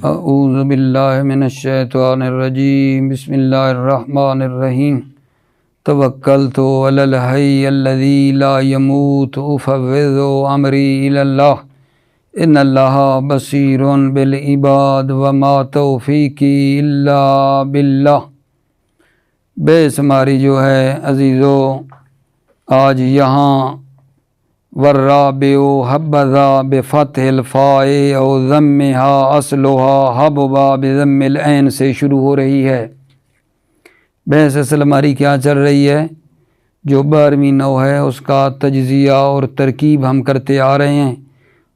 اعوذ باللہ من الشیطان الرجیم بسم اللہ الرحمن الرحیم توکلت علی الحی الذی لا يموت افوض امری الی اللہ ان اللہ بصیر بالعباد وما توفیقی الا باللہ۔ بے شماری جو ہے عزیزو، آج یہاں والرابع حبذا بفتح الفاء او ضمها اصلها حببا بضم العین سے شروع ہو رہی ہے۔ بحث اصل ہماری کیا چل رہی ہے؟ جو 12ویں نو ہے اس کا تجزیہ اور ترکیب ہم کرتے آ رہے ہیں،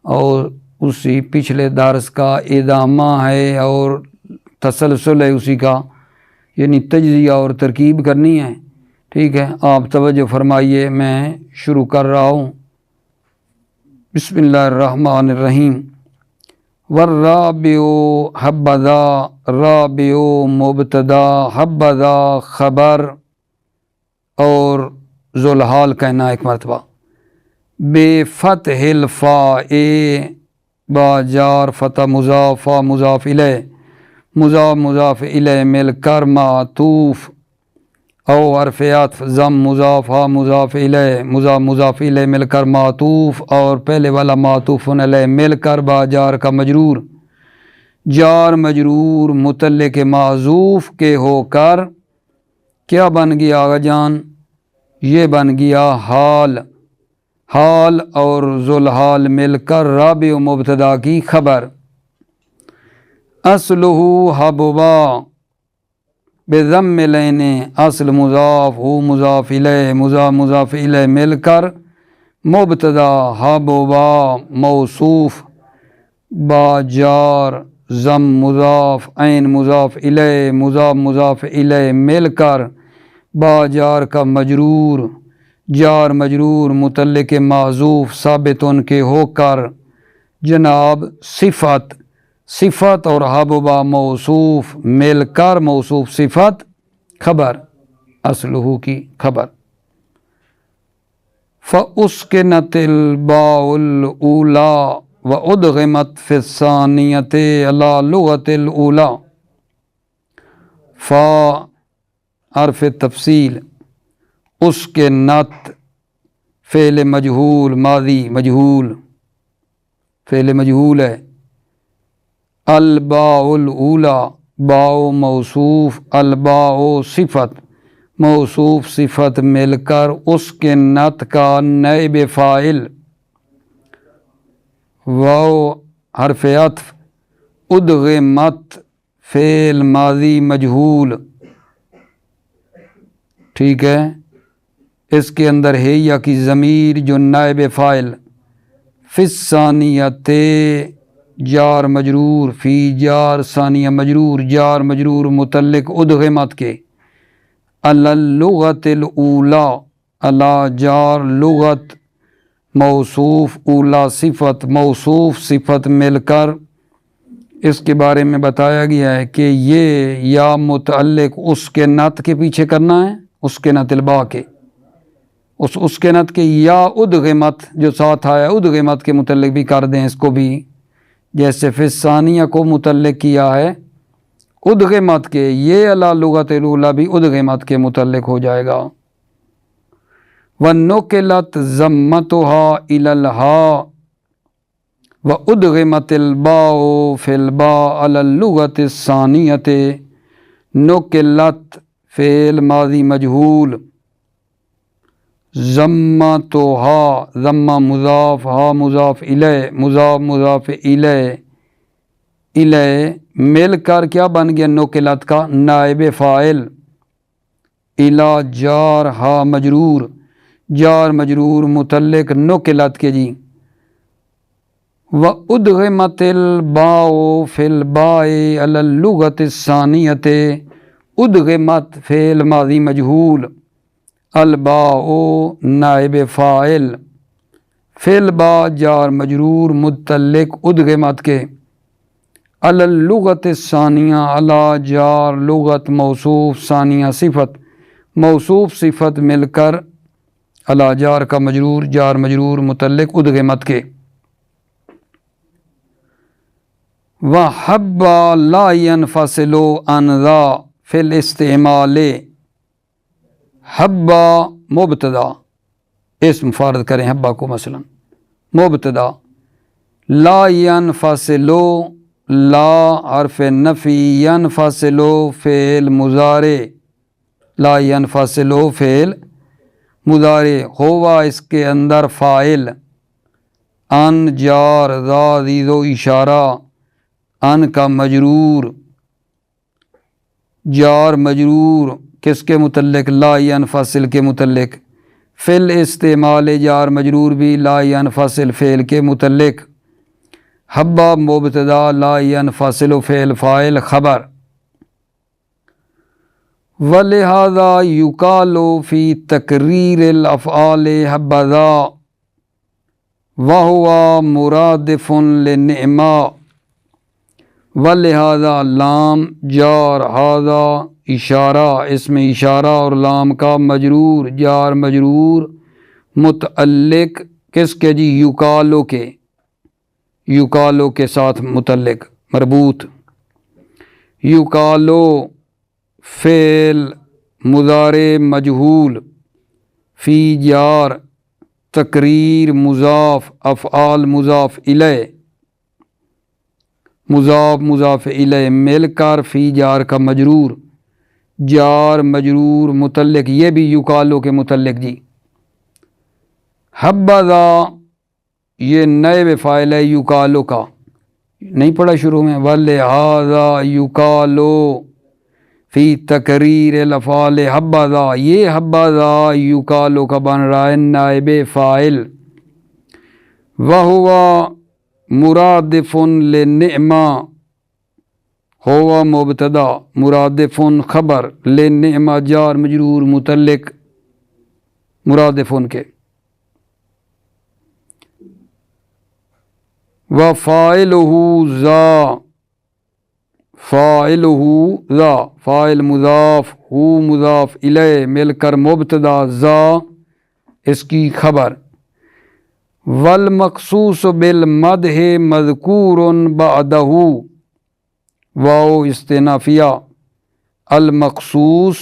اور اسی پچھلے درس کا ادامہ ہے اور تسلسل ہے اسی کا، یعنی تجزیہ اور ترکیب کرنی ہے۔ ٹھیک ہے، آپ توجہ فرمائیے، میں شروع کر رہا ہوں۔ بسم اللہ الرحمن الرحیم۔ والرابع حبذا، رابع مبتدا، حبذا خبر، اور ذوالحال کہنا ایک مرتبہ۔ بے فتح الفاء، با جار فتح مضاف مضاف الیہ، مضاف مضاف الیہ مل کر معطوف، او حرف عطف ضم مضاف مضاف الیہ، مضاف مضاف الیہ مل کر معطوف، اور پہلے والا معطوف علیہ مل کر با جار کا مجرور، جار مجرور متعلق معذوف کے ہو کر کیا بن گیا آغا جان؟ یہ بن گیا حال، حال اور ذوالحال مل کر رابع مبتدا کی خبر۔ اصلہ حببا بضم العین، اصل مضاف ہو مضاف الیہ، مضاف مضاف الیہ مل کر مبتدا حببا موصوف، با جار ضم مضاف عین مضاف الیہ، مضاف مضاف الیہ مل کر با جار کا مجرور، جار مجرور متعلق معذوف ثابت ان کے ہو کر جناب صفت، صفت اور حببا موصوف مل کر موصوف صفت خبر، اصلہ کی خبر۔ فَأُسْكِنَتِ الْبَاءُ الْأُولَى وَأُدْغِمَتْ فِي الثَّانِيَةِ عَلَى لُغَةِ الْأُولَى۔ فا حرف تفصیل، اُسْكِنَتْ فعل مجہول ماضی مجہول، فعل مجہول ہے۔ الباء الاولی، باء موصوف، الباء صفت، موصوف صفت مل کر اس کے نت کا نائب فاعل، واو حرف عطف، ادغمت فعل ماضی مجہول۔ ٹھیک ہے، اس کے اندر ہے یا کی ضمیر جو نائب فاعل، فی الثانیۃ جار مجرور، فی جار ثانیہ مجرور، جار مجرور متعلق ادغمت کے، علی اللغۃ الاولی، علی جار لغت موصوف، اولا صفت موصوف صفت مل کر اس کے بارے میں بتایا گیا ہے کہ یہ یا متعلق اس کے نت کے پیچھے کرنا ہے، اس کے نت الباء کے، اس کے نت کے، یا ادغمت جو ساتھ آیا ادغمت کے متعلق بھی کر دیں اس کو بھی، جیسے فی الثانیہ کو متعلق کیا ہے ادغمت کے، یہ علی لغت الاولی بھی ادغمت کے متعلق ہو جائے گا۔ وَنُقِلَتْ ضَمَّتُهَا إِلَى الْهَاءِ وَأُدْغِمَتِ الْبَاءُ فِي الْبَاءِ عَلَى اللُّغَةِ الثَّانِيَةِ۔ نُقِلَتْ فعل ماضی مجہول، ضمتها ضمہ مضاف، ہا مضاف الیہ، مضاف مضاف الیہ، الیہ مل کر کیا بن گیا نقلت کا نائب فاعل، الی جار ہا مجرور، جار مجرور متعلق نقلت کے جی۔ وَأُدْغِمَتِ الْبَاءُ فِي الْبَاءِ عَلَى اللُّغَةِ الثَّانِيَةِ، ادغمت فعل ماضی مجہول، الباء نائب فاعل، فی الباء جار مجرور متعلق ادغمت کے، علی اللغۃ الثانیہ، علی جار لغت موصوف ثانیہ صفت، موصوف صفت مل کر علی جار کا مجرور، جار مجرور متعلق ادغمت کے۔ وحب لا ينفصل عن ذا فی الاستعمال، حبا مبتدا اسم فارد کریں حبا کو مثلا مبتدا، لا ينفصل لا حرف نفی، ينفصل فعل مضارع، لا ينفصل فعل مضارع، ہوا اس کے اندر فاعل، ان جار ذا ذی ذو اشارہ، ان کا مجرور، جار مجرور کس کے متعلق؟ لا ينفصل کے متعلق، فعل استعمال جار مجرور بھی لا ينفصل فعل کے متعلق، حبا مبتدا لا ينفصل فعل فاعل خبر، ولہذا یقال فی تقریر الافعال حبذا وہو مرادف للنعما، ولہذا لام جار ہذا اشارہ اسم اشارہ اور لام کا مجرور جار مجرور متعلق کس کے جی؟ یقالو کے، یقالو کے ساتھ متعلق مربوط، یقالو فعل مضارع مجہول، فی جار تقریر مضاف، افعال مضاف الیہ، مضاف مضاف الیہ مل کر فی جار کا مجرور، جار مجرور متعلق، یہ بھی یقالو کے متعلق جی۔ حبذا یہ نائب فاعل ہے یقالو کا، نہیں پڑھا شروع میں؟ ولہذا یقالو فی تقریر الافعال حبذا، یہ حبذا یقالو کا بن رہا ہے نائب فاعل، وہو مرادف للنعما، ہوا مبتدا مرادف خبر، للنعما جار مجرور متعلق مرادف کے، وفاعلہ ذا، فاعلہ ذا فاعل مضاف، ہو مضاف الیہ مل کر مبتدا، ذا اس کی خبر، والمخصوص بالمدح مذکور بعدہ، واو استنافیہ، المخصوص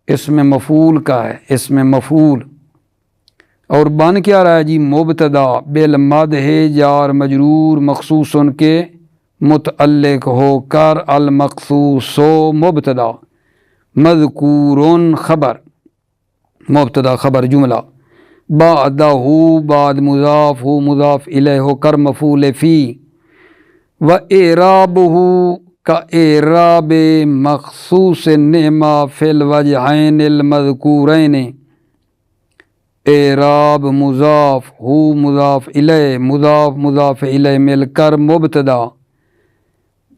اسم مفعول کا ہے، اسم مفعول، اور بن کیا رہا ہے جی؟ مبتدا، بالمدح جار مجرور مخصوص کے متعلق ہو کر، المخصوص مبتدا، مذکور خبر، مبتدا خبر جملہ، بعدہ بعد مضاف، ہو مضاف الیہ ہو کر مفعول فی، و اعرابہ کا اعراب مخصوص نعمہ فی الوجہین المذکورین، اعراب مضاف، ہو مضاف الیہ مضاف مضاف الیہ مل کر مبتدا،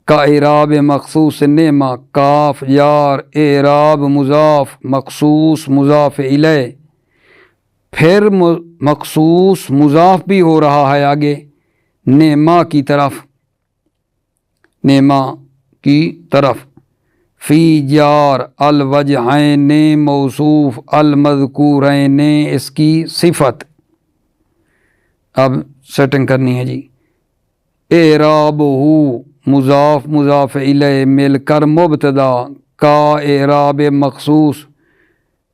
کا اعراب مخصوص نعمہ، کاف جار اعراب مضاف مخصوص مضاف الیہ، پھر مخصوص مضاف بھی ہو رہا ہے آگے نعمہ کی طرف، نعمہ کی طرف، فی جار الوجہین موصوف المذکورین اس کی صفت، اب سیٹنگ کرنی ہے جی، اعرابہ مضاف مضاف الیہ مل کر مبتدا، کا اعراب مخصوص،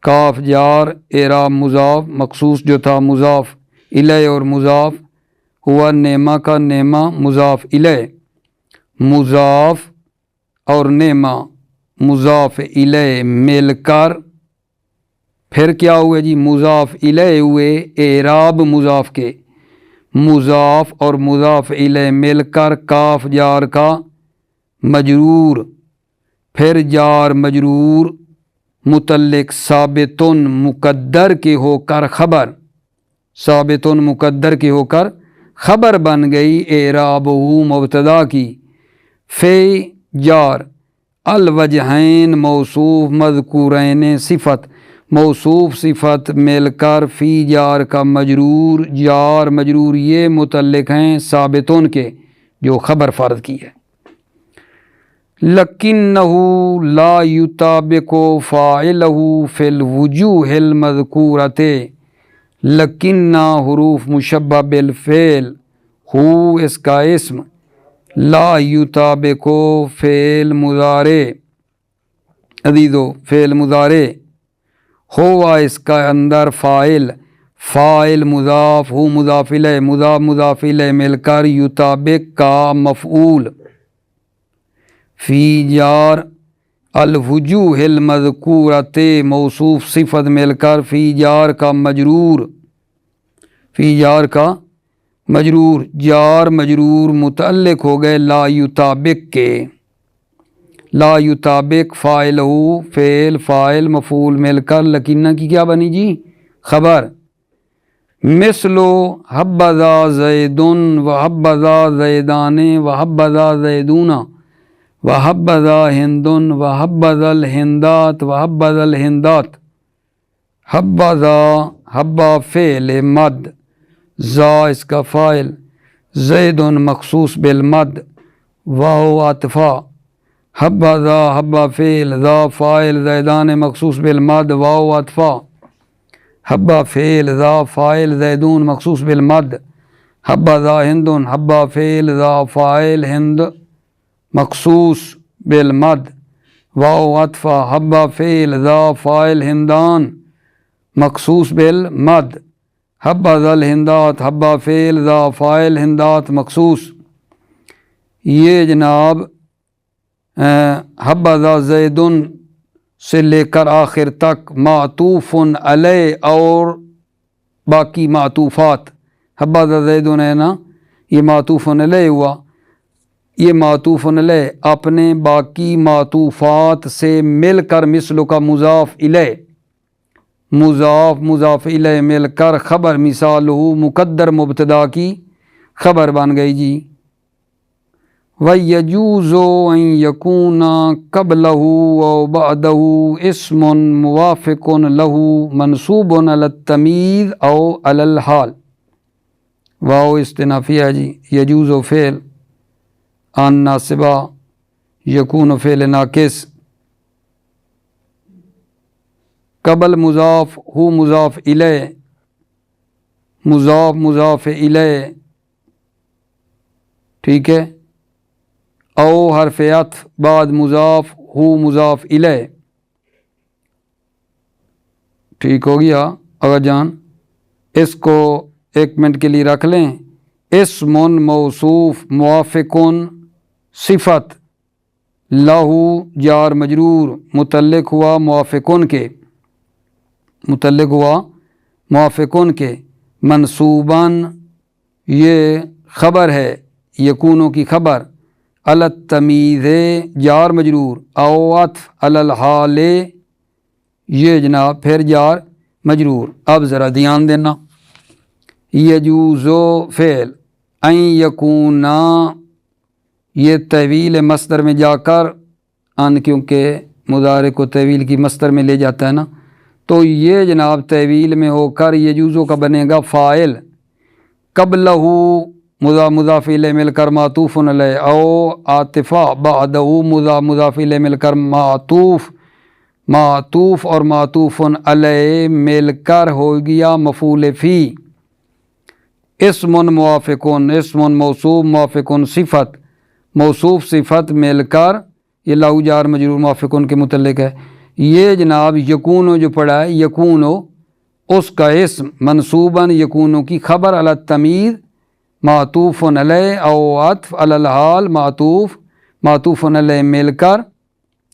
کاف جار اعراب مضاف مخصوص جو تھا مضاف الیہ اور مضاف ہوا نعمہ کا نعمہ مضاف الیہ، مضاف اور نعمہ مضاف الیہ مل کر پھر کیا ہوئے جی؟ مضاف الیہ ہوئے اعراب مضاف کے، مضاف اور مضاف الیہ مل کر کاف جار کا مجرور، پھر جار مجرور متعلق ثابتن مقدر کے ہو کر خبر، ثابتن مقدر کے ہو کر خبر بن گئی اعرابہ مبتدا کی، فی جار الوجہین موصوف مذکورین صفت، موصوف صفت مل کر فی جار کا مجرور، جار مجرور یہ متعلق ہیں ثابتون کے جو خبر فرض کی ہے، لکنہ لا یطابق فاعلہ فی الوجوہ المذکورۃ، لکنہ حروف مشبہ بالفعل، ہو اس کا اسم، لا یطابقو فعل مضارع عزیزو فعل مضارع ہوا اس کا اندر فاعل مضاف ہو مضاف الیہ مضاف الیہ مل کر یطابق کا مفعول فی جار الوجوہ المذکورۃ موصوف صفت مل کر فی جار کا مجرور جار مجرور متعلق ہو گئے لا یطابق کے لا یطابق فاعل ہو فاعل مفعول مل کر لکینہ کی کیا بنی جی خبر مثلو حبذا زیدن و حبذا زیدان و حبذا زیدون و حبذا ہندن و حبذا الہندات و حبذا الہندات حبذا حبا فعل مد ذا اس کا فاعل زیدن مخصوص بالمد واو عطفہ حبذا حبا فعل ذا فاعل زیدان مخصوص بالمد واو عطفہ حبا فعل ذا فاعل زیدون مخصوص بالمد حبذا ہندن حبا فعل ذا فاعل ہند مخصوص بالمد واو عطفہ حبا فعل ذا فاعل ہندان مخصوص بالمد حبذا الہندات حبا فعل ذا فاعل ہندات مخصوص. یہ جناب حبذا زیدن سے لے کر آخر تک معطوف علیہ اور باقی معطوفات حبذا زیدن ہے نا یہ معطوف علیہ ہوا یہ معطوف علیہ اپنے باقی معطوفات سے مل کر مثل کا مضاف الیہ مضاف الیہ مل کر خبر مثال ہو مقدر مبتدا کی خبر بن گئی جی. وَيَجُوزُ أَن يَكُونَ قَبْلَهُ أَوْ بَعْدَهُ اسم موافق له منصوب على التمییز أو على الحال. واو استنافیہ جی. یجوز فعل ان ناصبہ یکون فعل ناقص قبل مضاف ہو مضاف الیہ مضاف الیہ ٹھیک ہے او حرف عطف بعد مضاف ہو مضاف الیہ ٹھیک ہو گیا. اگر جان اس کو ایک منٹ کے لیے رکھ لیں. اسم موصوف موافقن صفت لہو جار مجرور متعلق ہوا موافقن کے منصوباً یہ خبر ہے یکونوں کی خبر علی التمییز جار مجرور او عطف علی الحال یہ جناب پھر جار مجرور. اب ذرا دھیان دینا یجوزو فعل ان یکونا یہ طویل مصدر میں جا کر ان کیونکہ مضارع کو طویل کی مصدر میں لے جاتا ہے نا تو یہ جناب طویل میں ہو کر یجوزو کا بنے گا فاعل قبلہ مضاف الیہ مل کر معطوف علیہ او عاطفہ بعدہ مضاف الیہ مل کر معطوف اور معطوف علیہ مل کر ہو گیا مفعول فی. اسم موافقن اسم موصوف موافقن صفت موصوف صفت مل کر یہ لاؤ جار مجرور موافقن کے متعلق ہے. یہ جناب یکونو جو پڑھا ہے یکونو اس کا اسم منصوباً یکونو کی خبر علی التمییز معطوف علیہ او عطف علی الحال معطوف علیہ مل کر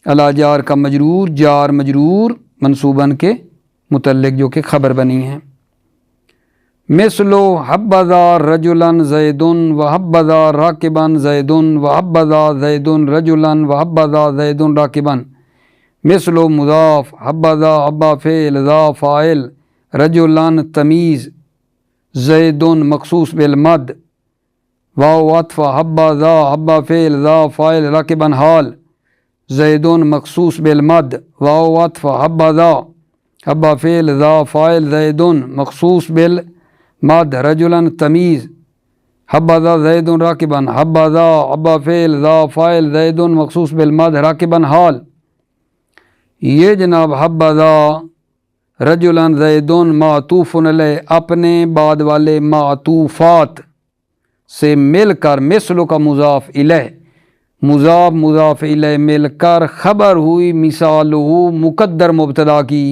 علی جار کا جار مجرور منصوباً کے متعلق جو کہ خبر بنی ہے. مثلو حبذا رجلا زیدن و حبذا راکبا زیدن و حبذا زیدن رجلا و حبذا زیدن راکبا. مثلو مضاف حبذا حبا فعل ذا فاعل رجلا تمیز زیدن مخصوص بالمد واو عطف حبذا حبا فعل ذا فاعل راکبا حال زیدن مخصوص بالمد واو عطف حبذا حبا فعل ذا فاعل زیدن مخصوص بالمد رجلا تمیز حبذا زیدن راکبا حبذا حبا فعل ذا فاعل زیدن مخصوص بالمد راکبا حال. یہ جناب حبذا رجلا زیدن معطوف علیہ اپنے بعد والے معطوفات سے مل کر، مثل کا مضاف الیہ، مضاف مضاف الیہ مل کر خبر ہوئی مثالہ مقدر مبتدا کی۔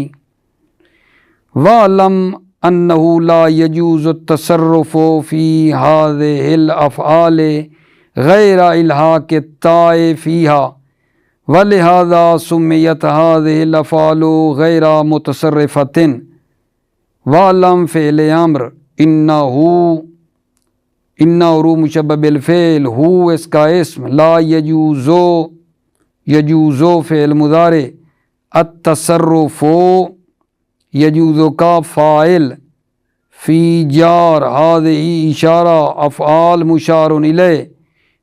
وَعْلَمْ أَنَّهُ لَا يَجُوزُ التَّصَرُّفُ فِي هَذِهِ الْأَفْعَالِ غَيْرَ إِلْحَاقِ التَّاءِ فِيهَا وَلِهَذَا سُمِّيَتْ هَذِهِ الْأَفْعَالُ غَيْرَ مُتَصَرِّفَةٍ۔ وَعْلَمْ فعل امر، انہ مشبہ بالفعل، ہو اس کا اسم، لا یجوزو، یجوزو فعل مضارع، التصرف یجوزو کا فاعل، فی جار ہذہ اشارہ، افعال مشار الیہ،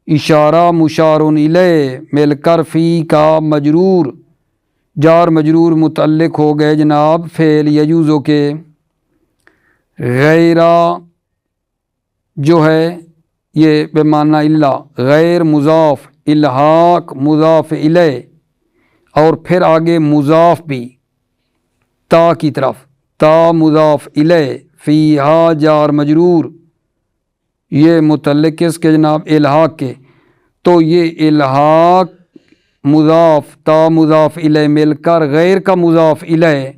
اشارہ مشار الیہ مل کر فی کا مجرور، جار مجرور متعلق ہو گئے جناب فعل یجوزو کے۔ غیرہ جو ہے یہ بمعنی اللہ، غیر مضاف، الحاق مضاف الیہ، اور پھر آگے مضاف بھی تا کی طرف، تا مضاف الیہ، فیہا جار مجرور، یہ متعلق کس کے جناب؟ الحاق کے۔ تو یہ الحاق مضاف تا مضاف الیہ مل کر غیر کا مضاف الیہ،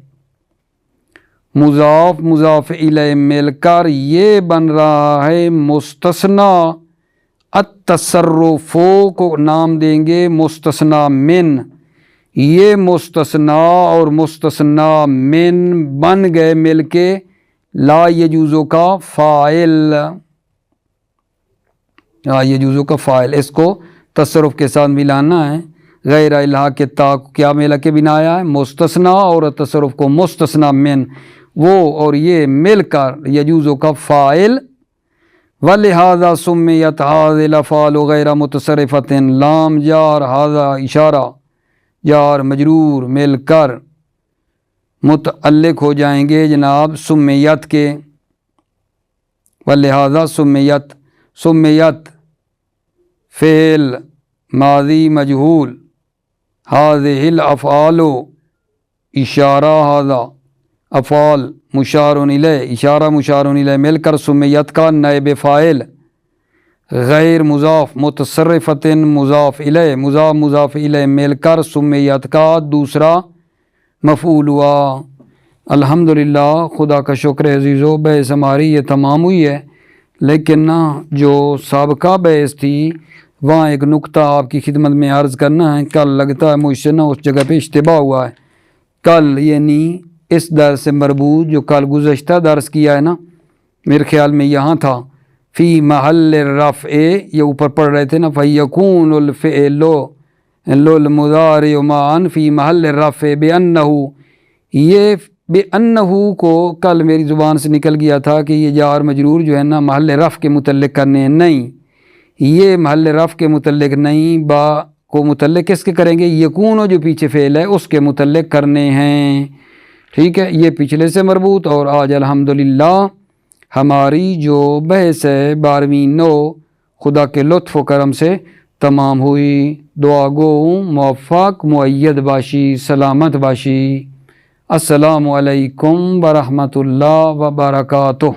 مضاف مضاف الیہ مل کر یہ بن رہا ہے مستثنی۔ التصرف کو نام دیں گے مستثنی من، یہ مستثنی اور مستثنی من بن گئے مل کے لا یجوزو کا فاعل، لا یجوزو کا فاعل، اس کو تصرف کے ساتھ ملانا ہے۔ غیر الحاق کے تا کو کیا ملا کے بنایا ہے؟ مستثنی، اور تصرف کو مستثنی من، وہ اور یہ مل کر یجوزو کا فاعل۔ وَلِهَذَا سُمِّيَتْ هَذِهِ الْأَفْعَالُ غَيْرَ مُتَصَرِّفَةٍ، لام جار ہذا اشارہ جار مجرور مل کر متعلق ہو جائیں گے جناب سمیت کے۔ وَلِهَذَا سُمِّيَتْ، سمیت فعل ماضی مجہول، هذه الافعال اشارہ ہذا، افعال مشار الیہ، اشارہ مشار الیہ مل کر سمیت کا نائب فاعل، غیر مضاف متصرفۃ مضاف الیہ، مضاف مضاف الیہ مل کر سمیت کا دوسرا مفعول ہوا۔ الحمدللہ، خدا کا شکر ہے عزیزو، بحث ہماری یہ تمام ہوئی ہے، لیکن جو سابقہ بحث تھی وہاں ایک نقطہ آپ کی خدمت میں عرض کرنا ہے۔ کل لگتا ہے مجھ سے اس جگہ پہ اشتباہ ہوا ہے، کل یعنی اس درس سے مربوط جو کل گزشتہ درس کیا ہے نا، میرے خیال میں یہاں تھا فی محل رفع، یہ اوپر پڑھ رہے تھے نا، فَيَكُونُ الْفِعْلُ الْمُضَارِعُ مَعًا فی محل رفع بِأَنَّهُ، یہ بِأَنَّهُ کو کل میری زبان سے نکل گیا تھا کہ یہ جار مجرور جو ہے نا محل رفع کے متعلق کرنے ہیں، نہیں، یہ محل رفع کے متعلق نہیں، با کو متعلق کس کے کریں گے؟ یکون جو پیچھے فعل ہے اس کے متعلق کرنے ہیں، ٹھیک ہے؟ یہ پچھلے سے مربوط، اور آج الحمدللہ ہماری جو بحث ہے 12ویں نو خدا کے لطف و کرم سے تمام ہوئی۔ دعا گو موفق مؤید باشی، سلامت باشی۔ السلام علیکم ورحمۃ اللہ وبرکاتہ۔